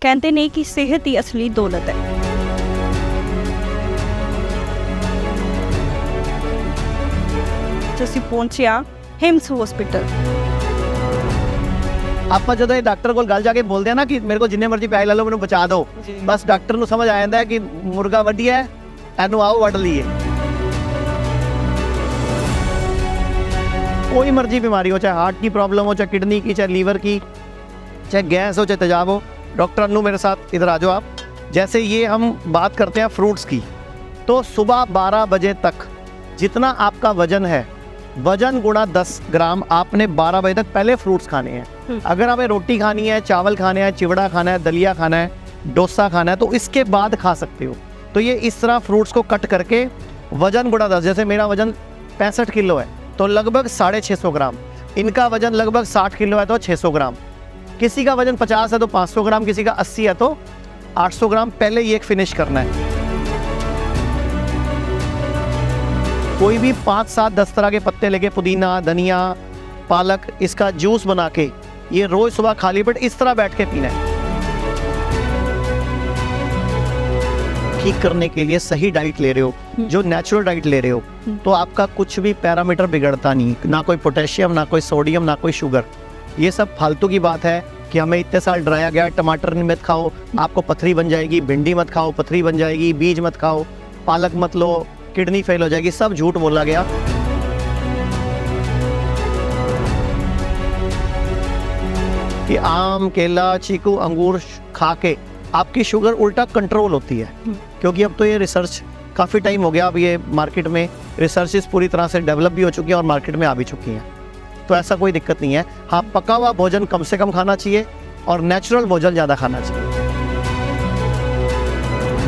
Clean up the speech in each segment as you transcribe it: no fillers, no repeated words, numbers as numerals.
कहते ने कि सेहत ही असली दौलत है। ਅਸੀਂ ਪਹੁੰਚਿਆ ਹਿਮਸ ਹਸਪੀਟਲ। ਆਪਾਂ ਜਦੋਂ ਇਹ ਡਾਕਟਰ ਕੋਲ ਗੱਲ ਜਾ ਕੇ ਬੋਲਦੇ ਆ ਨਾ ਕਿ ਮੇਰੇ ਕੋਲ ਜਿੰਨੇ ਮਰਜ਼ੀ ਪੈਸੇ ਲੈ ਲਓ ਮੈਨੂੰ ਬਚਾ ਦਿਓ, ਬਸ ਡਾਕਟਰ ਨੂੰ ਸਮਝ ਆ ਜਾਂਦਾ ਹੈ ਕਿ ਮੁਰਗਾ ਵੱਢਿਆ ਹੈ, ਇਹਨੂੰ ਆਓ ਵੱਢ ਲਈਏ। कोई मर्जी बीमारी हो, चाहे हार्ट की प्रॉब्लम हो, चाहे किडनी की, चाहे लीवर की, चाहे गैस हो, चाहे तेजाब हो, डॉक्टर अन्नू मेरे साथ इधर आ जाओ आप। जैसे ये हम बात करते हैं फ्रूट्स की, तो सुबह 12 बजे तक जितना आपका वजन है, वजन गुणा 10 ग्राम आपने 12 बजे तक पहले फ्रूट्स खाने हैं। अगर हमें रोटी खानी है, चावल खाने हैं, चिवड़ा खाना है, दलिया खाना है, डोसा खाना है, तो इसके बाद खा सकते हो। तो ये इस तरह फ्रूट्स को कट करके वजन गुणा 10, जैसे मेरा वजन 65 किलो है तो लगभग 650 ग्राम, इनका वजन लगभग 60 किलो है तो 600 ग्राम, किसी का वजन 50 है तो 500 ग्राम, किसी का 80 है तो 800 ग्राम। पहले ये एक फिनिश करना है। कोई भी 5, 7, 10 तरह के पत्ते लेके, पुदीना, धनिया, पालक, इसका जूस बना के ये रोज सुबह खाली पेट इस तरह बैठ के पीना है। ठीक करने के लिए सही डाइट ले रहे हो, जो नेचुरल डाइट ले रहे हो, तो आपका कुछ भी पैरामीटर बिगड़ता नहीं, ना कोई पोटेशियम, ना कोई सोडियम, ना कोई शुगर। ये सब फालतू की बात है कि हमें इतने साल डराया गया टमाटर मत खाओ आपको पथरी बन जाएगी, भिंडी मत खाओ पथरी बन जाएगी, बीज मत खाओ, पालक मत लो किडनी फेल हो जाएगी, सब झूठ बोला गया। कि आम, केला, चीकू, अंगूर खा के आपकी शुगर उल्टा कंट्रोल होती है, क्योंकि अब तो ये रिसर्च काफ़ी टाइम हो गया, अब ये मार्केट में रिसर्चेस पूरी तरह से डेवलप भी हो चुकी हैं और मार्केट में आ भी चुकी हैं, तो ऐसा कोई दिक्कत नहीं है। हाँ, पका हुआ भोजन कम से कम खाना चाहिए और नेचुरल भोजन ज़्यादा खाना चाहिए।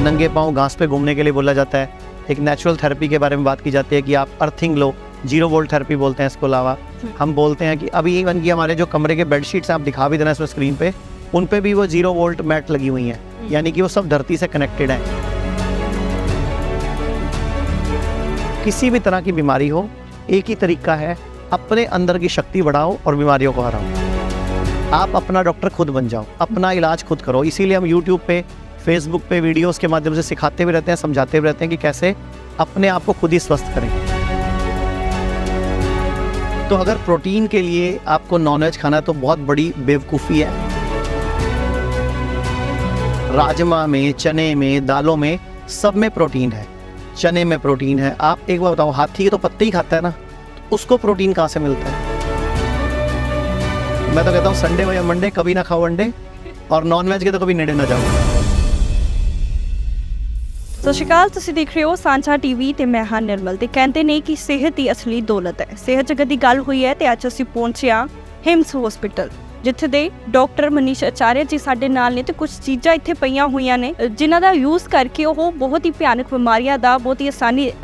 नंगे पाँव घास पे घूमने के लिए बोला जाता है। एक नेचुरल थेरेपी के बारे में बात की जाती है कि आप अर्थिंग लो, 0 वोल्ट थेरेपी बोलते हैं इसको। अलावा हम बोलते हैं कि अभी इवन की हमारे जो कमरे के बेडशीट्स आप दिखा भी देना इसमें स्क्रीन पे, उन पे भी वो 0 वोल्ट मैट लगी हुई हैं, यानी कि वो सब धरती से कनेक्टेड हैं। किसी भी तरह की बीमारी हो, एक ही तरीका है, अपने अंदर की शक्ति बढ़ाओ और बीमारियों को हराओ। आप अपना डॉक्टर खुद बन जाओ, अपना इलाज खुद करो। इसीलिए हम यूट्यूब पे, फेसबुक पे वीडियोस के माध्यम से सिखाते भी रहते हैं, समझाते भी रहते हैं कि कैसे अपने आप को खुद ही स्वस्थ करें। तो अगर प्रोटीन के लिए आपको नॉनवेज खाना है तो बहुत बड़ी बेवकूफ़ी है। राजमा में, चने में, दालों में, सब में प्रोटीन है। चने में प्रोटीन है। आप एक बार बताओ, हाथी के तो पत्ते ही खाता है ना, तो उसको प्रोटीन कहाँ से मिलता है? मैं तो कहता हूँ संडे या मंडे कभी ना खाओ अंडे, और नॉनवेज के तो कभी नेड़े ना जाओ। ਸਤਿ ਸ਼੍ਰੀ ਅਕਾਲ, ਤੁਸੀਂ ਦੇਖ ਰਹੇ ਹੋ ਸਾਂਝਾ ਟੀਵੀ ਤੇ ਮੈਂ ਹਾਂ ਨਿਰਮਲ। ਤੇ ਕਹਿੰਦੇ ਨੇ ਕਿ ਸਿਹਤ ਹੀ ਅਸਲੀ ਦੌਲਤ ਹੈ। ਸਿਹਤ ਜਗਤ ਦੀ ਗੱਲ ਹੋਈ ਹੈ ਤੇ ਅੱਜ ਅਸੀਂ ਪਹੁੰਚਿਆ ਹਿਮਸ ਹਸਪੀਟਲ, ਜਿੱਥੇ ਦੇ ਡਾਕਟਰ ਮਨੀਸ਼ ਆਚਾਰਿਆ ਜੀ ਸਾਡੇ ਨਾਲ ਨੇ। ਤੇ ਕੁਝ ਚੀਜ਼ਾਂ ਇੱਥੇ ਪਈਆਂ ਹੋਈਆਂ ਨੇ ਜਿਨ੍ਹਾਂ ਦਾ ਯੂਜ਼ ਕਰਕੇ ਉਹ ਬਹੁਤ ਹੀ ਭਿਆਨਕ ਬਿਮਾਰੀਆਂ ਦਾ ਬਹੁਤ ਹੀ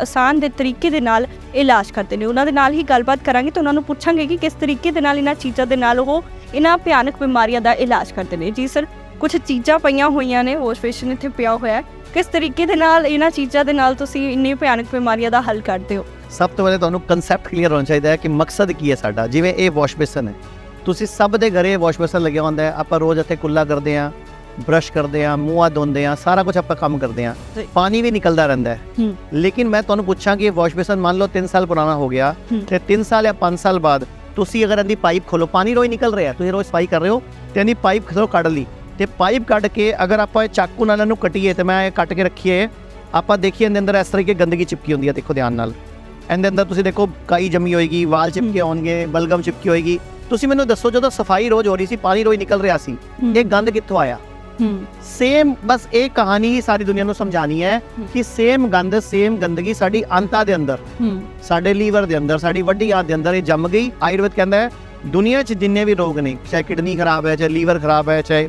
ਆਸਾਨ ਦੇ ਤਰੀਕੇ ਦੇ ਨਾਲ ਇਲਾਜ ਕਰਦੇ ਨੇ। ਉਹਨਾਂ ਦੇ ਨਾਲ ਹੀ ਗੱਲਬਾਤ ਕਰਾਂਗੇ ਤੇ ਉਹਨਾਂ ਨੂੰ ਪੁੱਛਾਂਗੇ ਕਿ ਕਿਸ ਤਰੀਕੇ ਦੇ ਨਾਲ ਇਹਨਾਂ ਚੀਜ਼ਾਂ ਦੇ ਨਾਲ ਉਹ ਇਹਨਾਂ ਭਿਆਨਕ ਬਿਮਾਰੀਆਂ ਦਾ ਇਲਾਜ ਕਰਦੇ ਨੇ। ਜੀ ਸਰ, ਕੁਝ ਚੀਜ਼ਾਂ ਪਈਆਂ ਹੋਈਆਂ ਨੇ, ਵਾਸ਼ ਬੇਸਿਨ ਇੱਥੇ ਪਿਆ ਹੋਇਆ, किस तरीके दे नाल इन्हां चीज़ां दे नाल तुसीं इन्नी भयानक बीमारियां दा हल करदे हो? सब तो पहले तुहानूं कंसैप्ट क्लीयर होना चाहिए कि मकसद की है साडा। जिवें ये वॉश बेसन है, तुसीं सब दे घरे वॉश बेसन लग्या हुंदा है, आपां रोज़ इत्थे कुल्ला करदे हां, ब्रश करदे हां, मूँह हत्थ धोंदे हां, सारा कुछ आपां काम करदे हां, पानी भी निकलदा रहिंदा है। लेकिन मैं तुहानूं पुछां कि वॉश बेसन मान लो 3 साल पुराना हो गया ते 3 साल या 5 साल बाद तुसीं अगर इहदी पाइप खोलो, पानी रोज़ निकल रहा है, तुसीं रोज़ सफाई कर रहे हो ते इहदी पाइप खो कढ़ ली, ਤੇ ਪਾਈਪ ਕੱਢ ਕੇ ਅਗਰ ਆਪਾਂ ਇਹ ਚਾਕੂ ਨਾਲ ਇਹਨੂੰ ਕੱਟੀਏ ਤੇ ਮੈਂ ਇਹ ਕੱਟ ਕੇ ਰੱਖੀਏ, ਆਪਾਂ ਦੇਖੀਏ ਇਹਦੇ ਅੰਦਰ ਇਸ ਤਰ੍ਹਾਂ ਦੀ ਗੰਦਗੀ ਚਿਪਕੀ ਹੁੰਦੀ ਹੈ। ਦੇਖੋ ਧਿਆਨ ਨਾਲ, ਇਹਦੇ ਅੰਦਰ ਤੁਸੀਂ ਦੇਖੋ ਕਾਈ ਜੰਮੀ ਹੋਏਗੀ, ਵਾਲ ਚਿਪਕੇ ਹੋਣਗੇ, ਬਲਗਮ ਚਿਪਕੀ ਹੋਏਗੀ। ਤੁਸੀਂ ਮੈਨੂੰ ਦੱਸੋ, ਜਦੋਂ ਸਫਾਈ ਰੋਜ਼ ਹੋ ਰਹੀ ਸੀ, ਪਾਣੀ ਰੋਜ਼ ਨਿਕਲ ਰਿਹਾ ਸੀ, ਇਹ ਗੰਦ ਕਿੱਥੋਂ ਆਇਆ? सेम बस एक कहानी ही सारी दुनिया ਨੂੰ ਸਮਝਾਣੀ ਹੈ ਕਿ ਸੇਮ ਗੰਦ, ਸੇਮ ਗੰਦਗੀ ਸਾਡੀ ਅੰਤਾਂ ਦੇ ਅੰਦਰ, ਸਾਡੇ ਲੀਵਰ ਦੇ ਅੰਦਰ, ਸਾਡੀ ਵੱਡੀ ਆਂਤ ਦੇ ਅੰਦਰ ਇਹ ਜੰਮ ਗਈ। ਆਯੁਰਵੇਦ ਕਹਿੰਦਾ ਹੈ ਦੁਨੀਆ 'ਚ ਜਿੰਨੇ ਵੀ ਰੋਗ ਨੇ, ਚਾਹੇ ਕਿਡਨੀ ਖਰਾਬ ਹੈ, ਚਾਹੇ ਲੀਵਰ ਖਰਾਬ ਹੈ, ਚਾਹੇ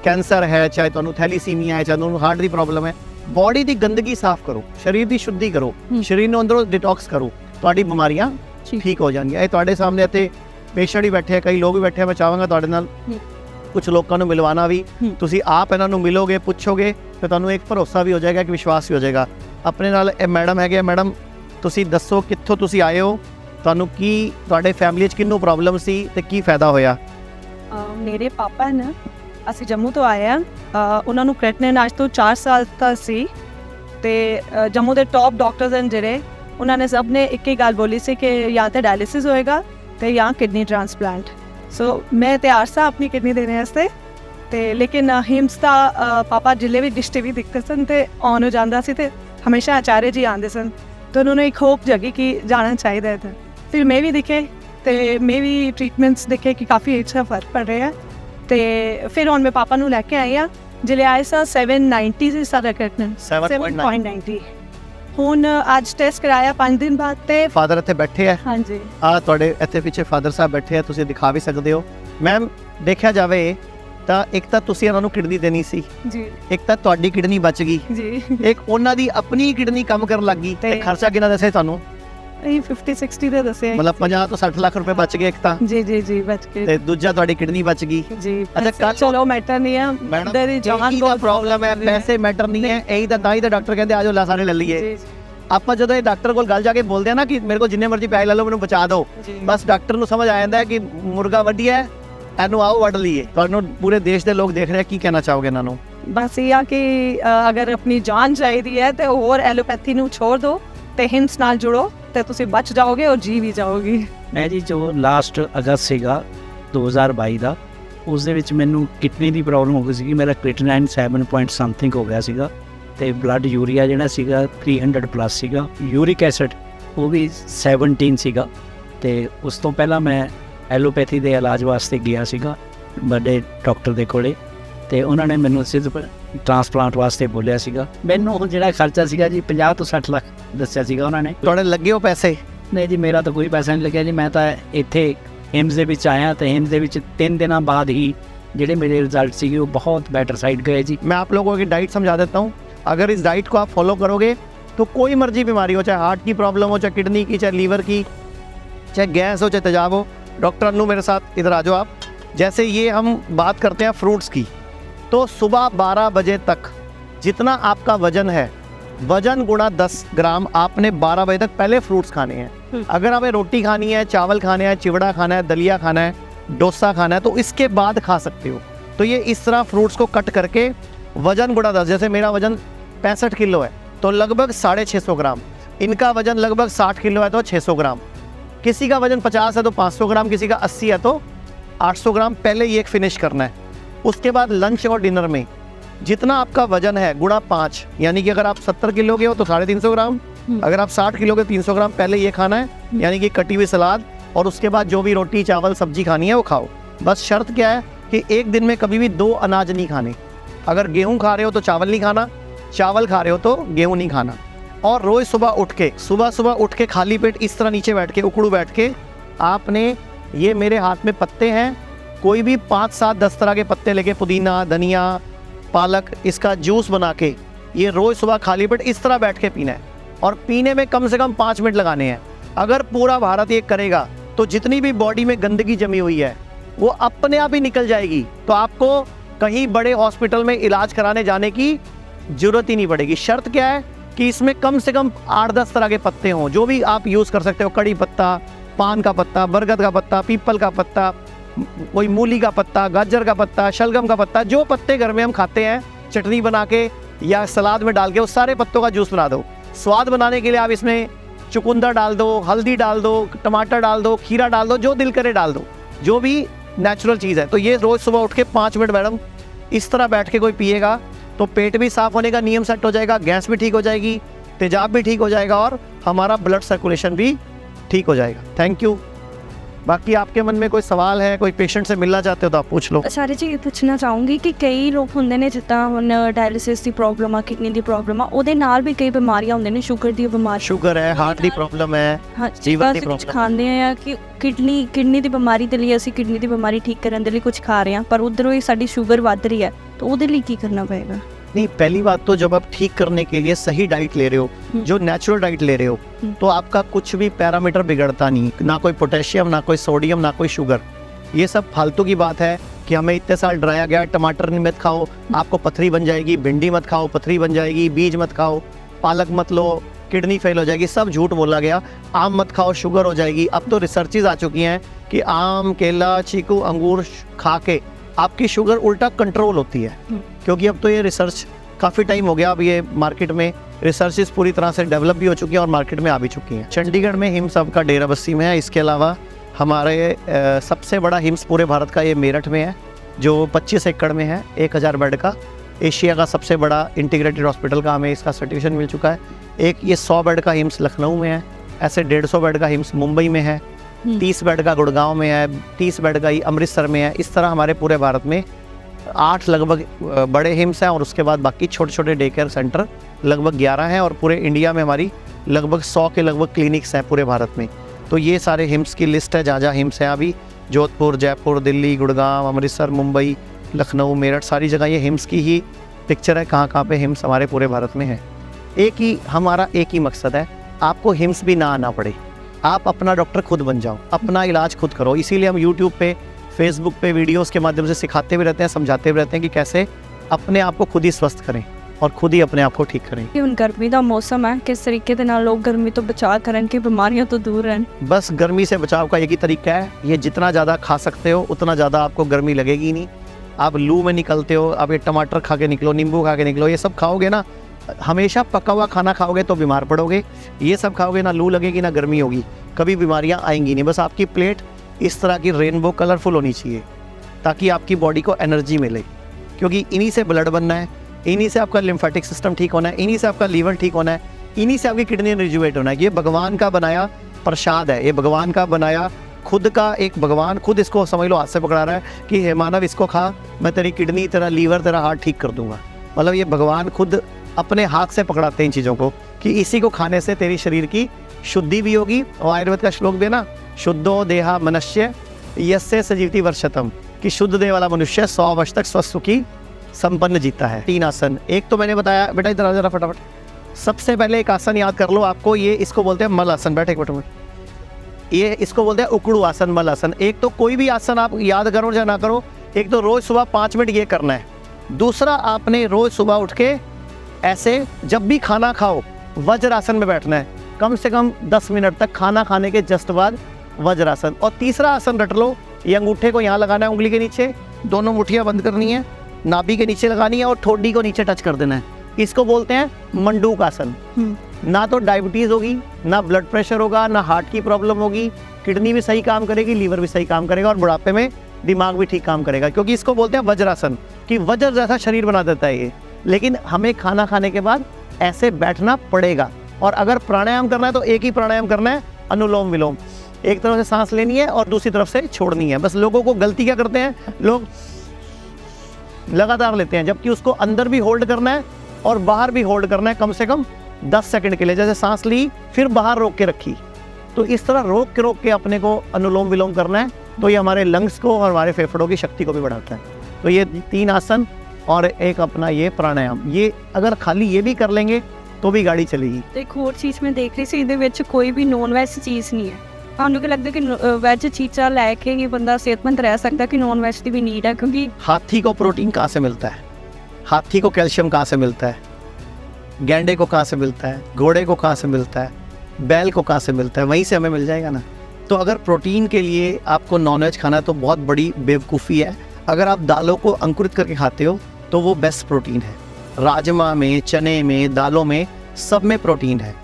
कैंसर है, चाहे तुहानूं थैलीसीमिया है, चाहे तुहानूं हार्ट की प्रॉब्लम है, बॉडी की गंदगी साफ करो, शरीर की शुद्धि करो, शरीर नूं अंदरों डिटॉक्स करो, तुहाडी बीमारियां ठीक हो जाएंगी। ये तुहाडे सामने इत्थे पेशेंट ही बैठे, कई लोग भी बैठे हैं। मैं चाहांगा तुहाडे नाल कुछ लोगों को मिलवाना भी, तुसीं आप इन्हां नूं मिलोगे, पुछोगे तो तुहानूं एक भरोसा भी हो जाएगा, एक विश्वास भी हो जाएगा। अपने नाल मैडम हैगे, मैडम तुसीं दसो कित्थों तुसीं आए हो, तुहानूं की तुहाडे फैमिली 'च किन्नू प्रॉब्लम सी ते की फायदा होया? मेरे पापा है ना, ਅਸੀਂ ਜੰਮੂ ਤੋਂ ਆਏ ਆ। ਉਹਨਾਂ ਨੂੰ ਕ੍ਰੈਟਿਨਿਨ ਅੱਜ ਤੋਂ 4 ਸਾਲ ਤੱਕ ਸੀ ਤੇ ਜੰਮੂ ਦੇ ਟੌਪ ਡਾਕਟਰਸ ਹਨ ਜਿਹੜੇ, ਉਹਨਾਂ ਨੇ ਸਭ ਨੇ ਇੱਕ ਹੀ ਗੱਲ ਬੋਲੀ ਸੀ ਕਿ ਜਾਂ ਤਾਂ ਡਾਇਲਿਸਿਸ ਹੋਏਗਾ ਤੇ ਜਾਂ ਕਿਡਨੀ ਟ੍ਰਾਂਸਪਲਾਂਟ। ਸੋ ਮੈਂ ਤਿਆਰ ਸਾਂ ਆਪਣੀ ਕਿਡਨੀ ਦੇਣ ਵਾਸਤੇ ਤੇ ਲੇਕਿਨ ਹਿਮਸ ਦਾ ਪਾਪਾ ਜਿਲੇ ਵੀ ਡਿਸ਼ ਵੀ ਦਿਖਦੇ ਸਨ ਤੇ ਆਨ ਹੋ ਜਾਂਦਾ ਸੀ ਤੇ ਹਮੇਸ਼ਾ ਆਚਾर्य जी आते सन, तो उन्होंने एक होप जगी कि जाना चाहिए था। फिर मैं भी दिखे तो मैं भी ट्रीटमेंट्स दिखे कि काफ़ी अच्छा फर्क पड़ रहा है। तो फिर हुण मैं पापा नूं लैके आई हाँ, जिले आए सा 790 से सारा करेक्टन 7.90 हुण अज टेस्ट कराया 5 दिन बाद ते ਫਾਦਰ ਇੱਥੇ ਬੈਠੇ ਹੈ। हाँ जी ਆ ਤੁਹਾਡੇ ਇੱਥੇ ਪਿੱਛੇ ਫਾਦਰ ਸਾਹਿਬ ਬੈਠੇ ਆ, ਤੁਸੀਂ ਦਿਖਾ ਵੀ ਸਕਦੇ ਹੋ। ਮੈਮ ਦੇਖਿਆ ਜਾਵੇ ਤਾਂ ਇੱਕ ਤਾਂ ਤੁਸੀਂ ਉਹਨਾਂ ਨੂੰ ਕਿਡਨੀ ਦੇਣੀ ਸੀ, जी ਇੱਕ ਤਾਂ ਤੁਹਾਡੀ ਕਿਡਨੀ ਬਚ ਗਈ, जी ਇੱਕ ਉਹਨਾਂ ਦੀ ਆਪਣੀ ਕਿਡਨੀ ਕੰਮ ਕਰਨ ਲੱਗ ਗਈ ਤੇ ਖਰਚਾ ਕਿੰਨਾ ਦੱਸਿਆ ਤੁਹਾਨੂੰ? ये 50-60 ਦੇ ਦੱਸੇ ਮਤਲਬ 50 ਤੋਂ 60 ਲੱਖ ਰੁਪਏ ਬਚ ਗਏ ਇੱਕ ਤਾਂ, जी जी जी बच के ਤੇ ਦੂਜਾ ਤੁਹਾਡੀ ਕਿਡਨੀ ਬਚ ਗਈ। जी अच्छा, कल- चलो मैटर नहीं है ਮੈਡਮ there is जान ਇਹੀ ਤਾਂ ਪ੍ਰੋਬਲਮ ਹੈ, ਪੈਸੇ ਮੈਟਰ ਨਹੀਂ ਹੈ। ਇਹੀ ਤਾਂ ਹੀ ਤਾਂ ਡਾਕਟਰ ਕਹਿੰਦੇ ਆਜੋ ਲਾ ਸਾਰੇ ਲੈ ਲਈਏ। जी ਆਪਾਂ ਜਦੋਂ ਇਹ ਡਾਕਟਰ ਕੋਲ ਗੱਲ ਜਾ ਕੇ ਬੋਲਦੇ ਆ ਨਾ ਕਿ ਮੇਰੇ ਕੋਲ ਜਿੰਨੇ ਮਰਜ਼ੀ ਪੈਸੇ ਲੈ ਲਓ ਮੈਨੂੰ ਬਚਾ ਦਿਓ, जी ਬਸ ਡਾਕਟਰ ਨੂੰ ਸਮਝ ਆ ਜਾਂਦਾ ਹੈ ਕਿ ਮੁਰਗਾ ਵੱਢਿਆ ਹੈ, ਇਹਨੂੰ ਆਓ ਵੱਢ ਲਈਏ। ਤੁਹਾਨੂੰ ਪੂਰੇ ਦੇਸ਼ ਦੇ ਲੋਕ ਦੇਖ ਰਹੇ ਆ, ਕੀ ਕਹਿਣਾ ਚਾਹੋਗੇ ਇਹਨਾਂ ਨੂੰ? बस ये कि अगर अपनी जान चाहिए है तो और एलोपैथी ਨੂੰ छोड़ दो ਤੇ ਹਿੰਸ ਨਾਲ ਜੁੜੋ ਤੇ ਤੁਸੀਂ ਬਚ ਜਾਓਗੇ ਔਰ ਜੀ ਵੀ ਜਾਓਗੇ। ਮੈਂ ਜੀ ਜੋ ਲਾਸਟ ਅਗਸਤ ਸੀਗਾ 2022 ਦਾ, ਉਸ ਦੇ ਵਿੱਚ ਮੈਨੂੰ ਕਿਡਨੀ ਦੀ ਪ੍ਰੋਬਲਮ ਹੋ ਗਈ ਸੀ। ਮੇਰਾ ਕ੍ਰੀਟਿਨਾਈਨ 7 ਪੁਆਇੰਟ ਸਮਥਿੰਗ ਹੋ ਗਿਆ ਸੀਗਾ ਤੇ ਬਲੱਡ ਯੂਰੀਆ ਜਿਹੜਾ ਸੀਗਾ 300 ਪਲੱਸ ਸੀਗਾ, ਯੂਰਿਕ ਐਸਿਡ ਉਹ ਵੀ 17 ਸੀਗਾ। ਤੇ ਉਸ ਤੋਂ ਪਹਿਲਾਂ ਮੈਂ ਐਲੋਪੈਥੀ ਦੇ ਇਲਾਜ ਵਾਸਤੇ ਗਿਆ ਸੀਗਾ ਵੱਡੇ ਡਾਕਟਰ ਦੇ ਕੋਲੇ ਤੇ ਉਹਨਾਂ ਨੇ ਮੈਨੂੰ ਸਿਰਫ ਟ੍ਰਾਂਸਪਲਾਂਟ ਵਾਸਤੇ ਬੋਲਿਆ ਸੀਗਾ। ਮੈਨੂੰ ਉਹ ਜਿਹੜਾ ਖਰਚਾ ਸੀਗਾ ਜੀ 50 ਤੋਂ 60 ਲੱਖ ਦੱਸਿਆ ਸੀਗਾ ਉਹਨਾਂ ਨੇ। ਤੁਹਾਡੇ ਲੱਗੇ ਹੋ ਪੈਸੇ? ਨਹੀਂ ਜੀ, ਮੇਰਾ ਤਾਂ ਕੋਈ ਪੈਸਾ ਨਹੀਂ ਲੱਗਿਆ ਜੀ। ਮੈਂ ਤਾਂ ਇੱਥੇ ਹਿਮਸ ਦੇ ਵਿੱਚ ਆਇਆ ਤੇ ਹਿਮਸ ਦੇ ਵਿੱਚ 3 ਦਿਨਾਂ ਬਾਅਦ ਹੀ ਜਿਹੜੇ ਮੇਰੇ रिजल्ट ਸੀਗੇ वो बहुत बेटर साइड गए जी। मैं आप लोगों की डाइट समझा देता हूँ। अगर इस डाइट को आप फॉलो करोगे तो कोई मर्जी बीमारी हो, चाहे हार्ट की प्रॉब्लम हो, चाहे किडनी की, चाहे लीवर की, चाहे गैस हो, चाहे तेजाब हो। डॉक्टर अन्नू मेरे साथ इधर आ जाओ आप। जैसे ये हम बात करते हैं फ्रूट्स की, तो सुबह 12 बजे तक जितना आपका वजन है, वजन गुणा 10 ग्राम आपने 12 बजे तक पहले फ्रूट्स खाने हैं। अगर हमें रोटी खानी है, चावल खाने हैं, चिवड़ा खाना है, दलिया खाना है, डोसा खाना है, तो इसके बाद खा सकते हो। तो ये इस तरह फ्रूट्स को कट करके वजन गुणा 10, जैसे मेरा वजन 65 किलो है तो लगभग 650 ग्राम, इनका वजन लगभग 60 किलो है तो 600 ग्राम, किसी का वजन 50 है तो 500 ग्राम, किसी का 80 है तो 800 ग्राम। पहले ये फिनिश करना है। उसके बाद लंच और डिनर में जितना आपका वजन है गुणा 5, यानी कि अगर आप 70 किलो के हो तो 350 ग्राम, अगर आप 60 किलो के 300 ग्राम पहले ये खाना है, यानी कि कटी हुई सलाद, और उसके बाद जो भी रोटी चावल सब्जी खानी है वो खाओ। बस शर्त क्या है कि एक दिन में कभी भी 2 अनाज नहीं खाने। अगर गेहूँ खा रहे हो तो चावल नहीं खाना, चावल खा रहे हो तो गेहूँ नहीं खाना। और रोज़ सुबह उठ के खाली पेट इस तरह नीचे बैठ के, उकड़ू बैठ के, आपने ये मेरे हाथ में पत्ते हैं, कोई भी 5, 7, 10 तरह के पत्ते लेके, पुदीना, धनिया, पालक, इसका जूस बना के ये रोज़ सुबह खाली पेट इस तरह बैठ के पीना है। और पीने में कम से कम 5 मिनट लगाने हैं। अगर पूरा भारत ये करेगा तो जितनी भी बॉडी में गंदगी जमी हुई है वो अपने आप ही निकल जाएगी। तो आपको कहीं बड़े हॉस्पिटल में इलाज कराने जाने की ज़रूरत ही नहीं पड़ेगी। शर्त क्या है कि इसमें कम से कम 8-10 तरह के पत्ते हों, जो भी आप यूज़ कर सकते हो। कड़ी पत्ता, पान का पत्ता, बरगद का पत्ता, पीपल का पत्ता, कोई मूली का पत्ता, गाजर का पत्ता, शलगम का पत्ता, जो पत्ते घर में हम खाते हैं चटनी बना के या सलाद में डाल के, उस सारे पत्तों का जूस बना दो। स्वाद बनाने के लिए आप इसमें चुकंदर डाल दो, हल्दी डाल दो, टमाटर डाल दो, खीरा डाल दो, जो दिल करे डाल दो, जो भी नेचुरल चीज़ है। तो ये रोज़ सुबह उठ के 5 मिनट मैडम इस तरह बैठ के कोई पिएगा तो पेट भी साफ़ होने का नियम सेट हो जाएगा, गैस भी ठीक हो जाएगी, तेजाब भी ठीक हो जाएगा और हमारा ब्लड सर्कुलेशन भी ठीक हो जाएगा। Thank you. बाकी आपके मन में कोई सवाल है, कोई पेशेंट से मिलना चाहते हो तो आप पूछ लो। ਸਾਰੇ ਜੀ ਇਹ ਪੁੱਛਣਾ ਚਾਹੂੰਗੀ ਕਿ ਕਈ ਲੋਕ ਹੁੰਦੇ ਨੇ ਜਿੱਦਾਂ ਹੁਣ ਡਾਇਲਿਸਿਸ ਦੀ ਪ੍ਰੋਬਲਮ ਆ, ਕਿਡਨੀ ਦੀ ਪ੍ਰੋਬਲਮ ਆ, ਉਹਦੇ ਨਾਲ ਵੀ ਕਈ ਬਿਮਾਰੀਆਂ ਹੁੰਦੀਆਂ ਨੇ, ਸ਼ੂਗਰ ਦੀ ਬਿਮਾਰੀ, शुगर है, हार्ट की प्रॉब्लम है, ਹਾਂ ਲੀਵਰ ਦੀ ਅਸੀਂ ਕੁਝ ਪ੍ਰੋਬਲਮ। ਖਾਂਦੇ ਆ ਕਿ ਕਿਡਨੀ ਦੀ ਬਿਮਾਰੀ ਦੇ ਲਈ ਅਸੀਂ ਕਿਡਨੀ ਦੀ ਬਿਮਾਰੀ ਠੀਕ ਕਰਨ ਦੇ ਲਈ ਕੁਝ ਖਾ ਰਹੇ ਹਾਂ, ਪਰ ਉਧਰੋਂ ਹੀ ਸਾਡੀ ਸ਼ੂਗਰ ਵੱਧ ਰਹੀ ਹੈ, ਤਾਂ ਉਹਦੇ ਲਈ ਕੀ ਕਰਨਾ ਪਏਗਾ? नहीं, पहली बात तो जब आप ठीक करने के लिए सही डाइट ले रहे हो, जो नेचुरल डाइट ले रहे हो, तो आपका कुछ भी पैरामीटर बिगड़ता नहीं, ना कोई पोटेशियम, ना कोई सोडियम, ना कोई शुगर। ये सब फालतू की बात है कि हमें इतने साल डराया गया टमाटर मत खाओ आपको पथरी बन जाएगी, भिंडी मत खाओ पथरी बन जाएगी, बीज मत खाओ, पालक मत लो किडनी फेल हो जाएगी, सब झूठ बोला गया। आम मत खाओ शुगर हो जाएगी। अब तो रिसर्चेज आ चुकी हैं कि आम, केला, चीकू, अंगूर खा के आपकी शुगर उल्टा कंट्रोल होती है। क्योंकि अब तो ये रिसर्च काफ़ी टाइम हो गया, अब ये मार्केट में रिसर्चेस पूरी तरह से डेवलप भी हो चुकी हैं और मार्केट में आ भी चुकी हैं। चंडीगढ़ में हिम्स आपका डेरा बस्सी में है। इसके अलावा हमारे सबसे बड़ा हिम्स पूरे भारत का ये मेरठ में है, जो 25 एकड़ में है, 1000 बेड का। एशिया का सबसे बड़ा इंटीग्रेटेड हॉस्पिटल का हमें इसका सर्टिफिकेशन मिल चुका है। एक ये 100 बेड का हिम्स लखनऊ में है, ऐसे 150 बेड का हिम्स मुंबई में है, 30 बेड का गुड़गांव में है, 30 बेड का ही अमृतसर में है। इस तरह हमारे पूरे भारत में 8 लगभग बड़े हिम्स हैं और उसके बाद बाकी छोटे छोटे डे केयर सेंटर लगभग 11 हैं और पूरे इंडिया में हमारी लगभग 100 के लगभग क्लिनिक्स हैं पूरे भारत में। तो ये सारे हिम्स की लिस्ट है, जहाँ जहाँ हिम्स हैं अभी। जोधपुर, जयपुर, दिल्ली, गुड़गांव, अमृतसर, मुंबई, लखनऊ, मेरठ, सारी जगह ये हिम्स की ही पिक्चर है, कहाँ कहाँ पे हिम्स हमारे पूरे भारत में है। हमारा एक ही मकसद है, आपको हिम्स भी ना आना पड़े, आप अपना डॉक्टर खुद बन जाओ, अपना इलाज खुद करो। इसीलिए हम यूट्यूब पे, फेसबुक पे वीडियोस के माध्यम से सिखाते भी रहते हैं, समझाते भी रहते हैं कि कैसे अपने आप को खुद ही स्वस्थ करें और खुद ही अपने आप को ठीक करें। कि ਹੁਣ ਗਰਮੀ ਦਾ ਮੌਸਮ ਹੈ, किस तरीके ਦੇ ਨਾਲ ਲੋਕ ਗਰਮੀ ਤੋਂ ਬਚਾਅ ਕਰਨ ਕਿ ਬਿਮਾਰੀਆਂ ਤੋਂ दूर रहन। बस गर्मी से बचाव का एक ही तरीका है, ये जितना ज़्यादा खा सकते हो उतना ज़्यादा आपको गर्मी लगेगी नहीं। आप लू में निकलते हो, आप ये टमाटर खा के निकलो, नींबू खा के निकलो, ये सब खाओगे ना, हमेशा पका हुआ खाना खाओगे तो बीमार पड़ोगे। ये सब खाओगे ना लू लगेगी ना गर्मी होगी, कभी बीमारियां आएंगी नहीं। बस आपकी प्लेट इस तरह की रेनबो कलरफुल होनी चाहिए ताकि आपकी बॉडी को एनर्जी मिले, क्योंकि इन्हीं से ब्लड बनना है, इन्हीं से आपका लिम्फेटिक सिस्टम ठीक होना है, इन्हीं से आपका लीवर ठीक होना है, इन्हीं से आपकी किडनी रिजुवेट होना है। ये भगवान का बनाया प्रसाद है, ये भगवान का बनाया खुद का एक भगवान खुद इसको समझ लो हाथ से पकड़ा रहा है कि हे मानव इसको खा, मैं तेरी किडनी, तेरा लीवर, तेरा हार्ट ठीक कर दूंगा। मतलब ये भगवान खुद अपने हाथ से पकड़ाते हैं इन चीज़ों को कि इसी को खाने से तेरी शरीर की शुद्धि भी होगी। और आयुर्वेद का श्लोक भी ना, शुद्धो देहा मनुष्य यस्य सजीवति वर्षतम, कि शुद्ध देह वाला मनुष्य 100 वर्ष तक स्वस्थ सुखी संपन्न जीता है। 3 आसन, एक तो मैंने बताया, बेटा इधर आ जरा फटाफट। सबसे पहले एक आसन याद कर लो, आपको ये इसको बोलते हैं मल आसन। बैठे एक मिनट, ये इसको बोलते हैं उकड़ू आसन, मल आसन। एक तो कोई भी आसन आप याद करो या ना करो, एक तो रोज सुबह 5 मिनट ये करना है। दूसरा, आपने रोज सुबह उठ के ऐसे जब भी खाना खाओ वज्रासन में बैठना है, कम से कम 10 मिनट तक खाना खाने के जस्ट बाद वज्रासन। और तीसरा आसन रट लो, ये अंगूठे को यहाँ लगाना है, उंगली के नीचे, दोनों मुठ्ठियाँ बंद करनी है, नाभि के नीचे लगानी है और ठोडी को नीचे टच कर देना है। इसको बोलते हैं मंडूक आसन। ना तो डायबिटीज़ होगी, ना ब्लड प्रेशर होगा, ना हार्ट की प्रॉब्लम होगी, किडनी भी सही काम करेगी, लीवर भी सही काम करेगा और बुढ़ापे में दिमाग भी ठीक काम करेगा, क्योंकि इसको बोलते हैं वज्रासन, कि वज्र जैसा शरीर बना देता है ये। लेकिन हमें खाना खाने के बाद ऐसे बैठना पड़ेगा। और अगर प्राणायाम करना है तो एक ही प्राणायाम करना है, अनुलोम विलोम। एक तरफ से सांस लेनी है और दूसरी तरफ से छोड़नी है। बस लोगों को गलती क्या करते हैं, लोग लगातार लेते हैं, जबकि उसको अंदर भी होल्ड करना है और बाहर भी होल्ड करना है, कम से कम 10 सेकंड के लिए। जैसे सांस ली फिर बाहर रोक के रखी, तो इस तरह रोक के अपने को अनुलोम विलोम करना है। तो ये हमारे लंग्स को और हमारे फेफड़ों की शक्ति को भी बढ़ाता है। तो ये 3 आसन और एक अपना ये प्राणायाम, ये अगर खाली ये भी कर लेंगे तो भी गाड़ी चलेगी। ਤੇ ਇੱਕ ਹੋਰ ਚੀਜ਼ ਮੈਂ ਦੇਖ ਰਹੀ ਸੀ, ਇਹਦੇ ਵਿੱਚ ਕੋਈ ਵੀ ਨੌਨ ਵੈਜ ਚੀਜ਼ ਨਹੀਂ ਹੈ। ਤੁਹਾਨੂੰ ਕੀ ਲੱਗਦਾ ਕਿ ਵੈਜ ਚੀਜ਼ਾਂ ਲੈ ਕੇ ਹੀ ਬੰਦਾ ਸਿਹਤਮੰਦ ਰਹਿ ਸਕਦਾ ਕਿ ਨੌਨ ਵੈਜ ਦੀ ਵੀ ਨੀਡ ਹੈ? ਕਿਉਂਕਿ हाथी को प्रोटीन कहाँ से मिलता है, हाथी को कैल्शियम कहाँ से मिलता है, गैंडे को कहाँ से मिलता है, घोड़े को कहाँ से मिलता है, बैल को कहाँ से मिलता है, वहीं से हमें मिल जाएगा ना। तो अगर प्रोटीन के लिए आपको नॉनवेज खाना है तो बहुत बड़ी बेवकूफ़ी है। अगर आप दालों को अंकुरित करके खाते हो तो वो बेस्ट प्रोटीन है। राजमा में, चने में, दालों में, सब में प्रोटीन है।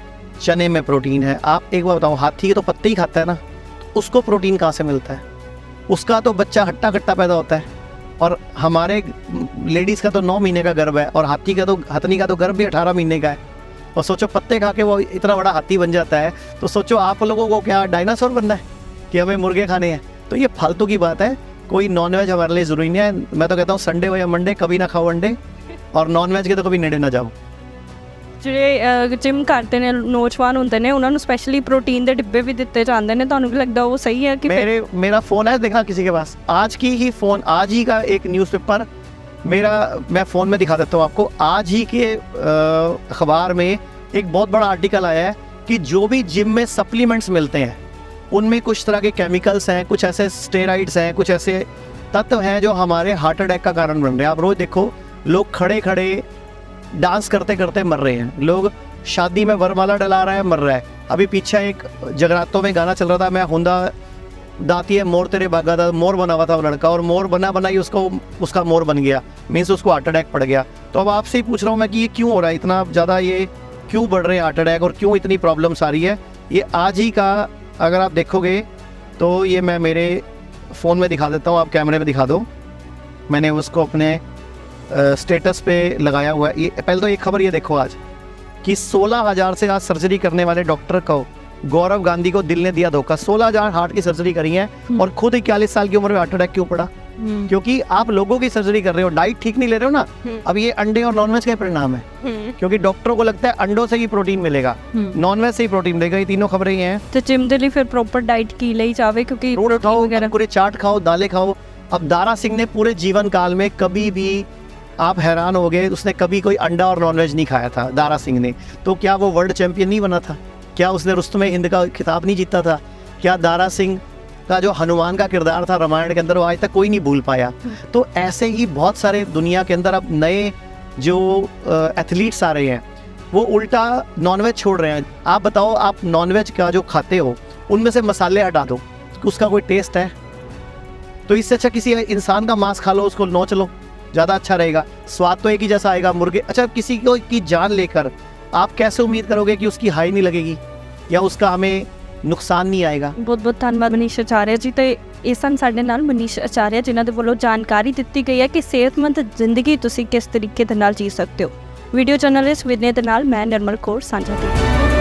चने में प्रोटीन है। आप एक बार बताओ, हाथी के तो पत्ते ही खाता है ना, तो उसको प्रोटीन कहाँ से मिलता है? उसका तो बच्चा हट्टा कट्टा पैदा होता है। और हमारे लेडीज़ का तो 9 महीने का गर्भ है और हाथी का तो, हथनी का तो गर्भ भी 18 महीने का है। और सोचो पत्ते खा के वो इतना बड़ा हाथी बन जाता है, तो सोचो आप लोगों को क्या डायनासोर बनना है कि हमें मुर्गे खाने हैं? तो ये फालतू की बात है। कोई नॉनवेज हमारे लिए ज़रूरी नहीं है। मैं तो कहता हूँ संडे हो या मंडे कभी ना खाओ अंडे, और नॉनवेज के तो कभी नेड़े ना जाओ। ਜਿਹੜੇ ਜਿਮ ਕਰਦੇ ਨੇ ਨੌਜਵਾਨ ਹੁੰਦੇ ਨੇ, ਉਹਨਾਂ ਨੂੰ ਸਪੈਸ਼ਲੀ ਪ੍ਰੋਟੀਨ ਦੇ ਡੱਬੇ ਵੀ ਦਿੱਤੇ ਜਾਂਦੇ ਨੇ। ਤੁਹਾਨੂੰ ਕੀ ਲੱਗਦਾ ਉਹ ਸਹੀ है कि मेरा फ़ोन है, देखा किसी के पास, आज की ही फ़ोन, आज ही का एक न्यूज़पेपर मैं फ़ोन में दिखा देता हूँ आपको। आज ही के अखबार में एक बहुत बड़ा आर्टिकल आया है कि जो भी जिम में सप्लीमेंट्स मिलते हैं उनमें कुछ तरह के केमिकल्स हैं, कुछ ऐसे स्टेरॉइड्स हैं, कुछ ऐसे तत्व हैं जो हमारे हार्ट अटैक का कारण बन रहे हैं। आप रोज़ देखो लोग खड़े खड़े डांस करते करते मर रहे हैं, लोग शादी में वरमाला डला रहा है, मर रहा है। अभी पीछे एक जगरातों में गाना चल रहा था, मैं हुंदा दाती है मोर तेरे भागा था, मोर बना हुआ था वो लड़का, और मोर बना ही उसका मोर बन गया, मीन्स उसको हार्ट अटैक पड़ गया। तो अब आपसे ही पूछ रहा हूँ मैं कि ये क्यों हो रहा है, इतना ज़्यादा ये क्यों बढ़ रहे हैं हार्ट अटैक, और क्यों इतनी प्रॉब्लम्स आ रही है। ये आज ही का अगर आप देखोगे तो ये मैं मेरे फ़ोन में दिखा देता हूँ, आप कैमरे में दिखा दो। मैंने उसको अपने स्टेटस पे लगाया हुआ है। ये पहले तो एक खबर ये देखो आज कि 16,000 से आज सर्जरी करने वाले डॉक्टर को गौरव गांधी को दिल ने दिया धोखा। 16,000 हार्ट की सर्जरी करी है और खुद 41 साल की उम्र में हार्ट अटैक क्यों पड़ा? क्योंकि आप लोगों की सर्जरी कर रहे हो, डाइट ठीक नहीं ले रहे हो ना। अब ये अंडे और नॉनवेज का परिणाम है, क्योंकि डॉक्टरों को लगता है अंडों से ही प्रोटीन मिलेगा, नॉनवेज से ही प्रोटीन मिलेगा। ये तीनों खबरें ही हैं। तो जिम ਦੇ ਲਈ ਫਿਰ ਪ੍ਰੋਪਰ ਡਾਈਟ ਕੀ ਲਈ ਜਾਵੇ ਕਿਉਂਕਿ रोड खाओ, पूरे चाट खाओ, दालें खाओ। अब दारा सिंह ने पूरे जीवन काल में कभी भी, आप हैरान हो गए, उसने कभी कोई अंडा और नॉनवेज नहीं खाया था दारा सिंह ने। तो क्या वो वर्ल्ड चैंपियन नहीं बना था? क्या उसने रुस्तमे हिंद का खिताब नहीं जीता था? क्या दारा सिंह का जो हनुमान का किरदार था रामायण के अंदर, वो आज तक कोई नहीं भूल पाया? तो ऐसे ही बहुत सारे दुनिया के अंदर अब नए जो एथलीट्स आ रहे हैं, वो उल्टा नॉनवेज छोड़ रहे हैं। आप बताओ, आप नॉनवेज का जो खाते हो उनमें से मसाले हटा दो, उसका कोई टेस्ट है? तो इससे अच्छा किसी इंसान का मांस खा लो, उसको नोच लो, ज़्यादा अच्छा रहेगा। स्वाद तो एक ही जैसा आएगा मुर्गे। अच्छा, किसी को की जान लेकर आप कैसे उम्मीद करोगे कि उसकी हाई नहीं लगेगी या उसका हमें ਨੁਕਸਾਨ ਨਹੀਂ ਆਏਗਾ। ਬਹੁਤ ਬਹੁਤ ਧੰਨਵਾਦ ਮਨੀਸ਼ ਆਚਾਰਿਆ ਜੀ। ਤੇ ਇਹ ਸਨ ਸਾਡੇ ਨਾਲ ਮਨੀਸ਼ ਆਚਾਰਿਆ, ਜਿਨ੍ਹਾਂ ਦੇ ਵੱਲੋਂ ਜਾਣਕਾਰੀ ਦਿੱਤੀ ਗਈ ਹੈ ਕਿ ਸਿਹਤਮੰਦ ਜ਼ਿੰਦਗੀ ਤੁਸੀਂ ਕਿਸ ਤਰੀਕੇ ਦੇ ਨਾਲ ਜੀ ਸਕਦੇ ਹੋ। ਵੀਡੀਓ ਜਰਨਲਿਸਟ ਵਿਦਨੇ ਦੇ ਨਾਲ ਮੈਂ ਨਿਰਮਲ ਕੌਰ ਸਾਂਝਾ ਕੀਤੀ।